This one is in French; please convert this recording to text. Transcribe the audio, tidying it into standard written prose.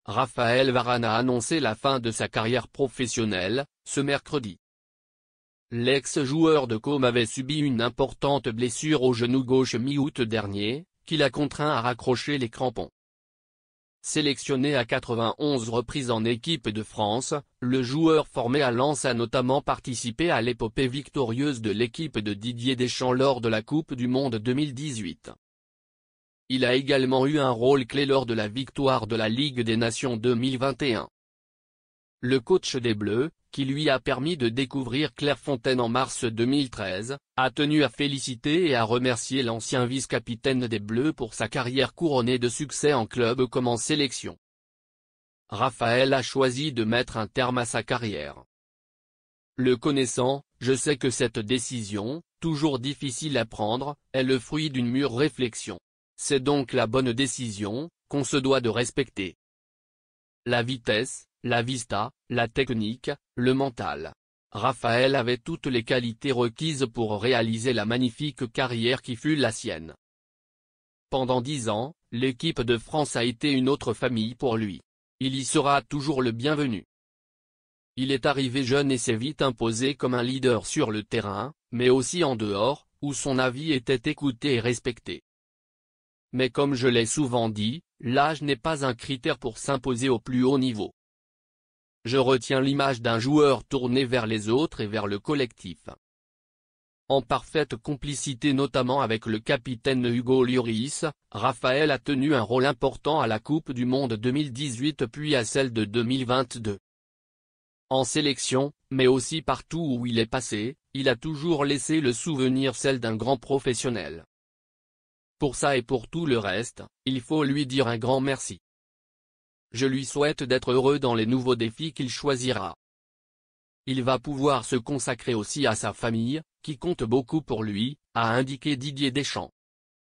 Raphaël Varane a annoncé la fin de sa carrière professionnelle, ce mercredi. L'ex-joueur de Com avait subi une importante blessure au genou gauche mi-août dernier, qui l'a contraint à raccrocher les crampons. Sélectionné à 91 reprises en équipe de France, le joueur formé à Lens a notamment participé à l'épopée victorieuse de l'équipe de Didier Deschamps lors de la Coupe du Monde 2018. Il a également eu un rôle clé lors de la victoire de la Ligue des Nations 2021. Le coach des Bleus, qui lui a permis de découvrir Clairefontaine en mars 2013, a tenu à féliciter et à remercier l'ancien vice-capitaine des Bleus pour sa carrière couronnée de succès en club comme en sélection. Raphaël a choisi de mettre un terme à sa carrière. Le connaissant, je sais que cette décision, toujours difficile à prendre, est le fruit d'une mûre réflexion. C'est donc la bonne décision, qu'on se doit de respecter. La vitesse, la vista, la technique, le mental. Raphaël avait toutes les qualités requises pour réaliser la magnifique carrière qui fut la sienne. Pendant 10 ans, l'équipe de France a été une autre famille pour lui. Il y sera toujours le bienvenu. Il est arrivé jeune et s'est vite imposé comme un leader sur le terrain, mais aussi en dehors, où son avis était écouté et respecté. Mais comme je l'ai souvent dit, l'âge n'est pas un critère pour s'imposer au plus haut niveau. Je retiens l'image d'un joueur tourné vers les autres et vers le collectif. En parfaite complicité notamment avec le capitaine Hugo Lloris, Raphaël a tenu un rôle important à la Coupe du Monde 2018 puis à celle de 2022. En sélection, mais aussi partout où il est passé, il a toujours laissé le souvenir celle d'un grand professionnel. Pour ça et pour tout le reste, il faut lui dire un grand merci. Je lui souhaite d'être heureux dans les nouveaux défis qu'il choisira. Il va pouvoir se consacrer aussi à sa famille, qui compte beaucoup pour lui, a indiqué Didier Deschamps.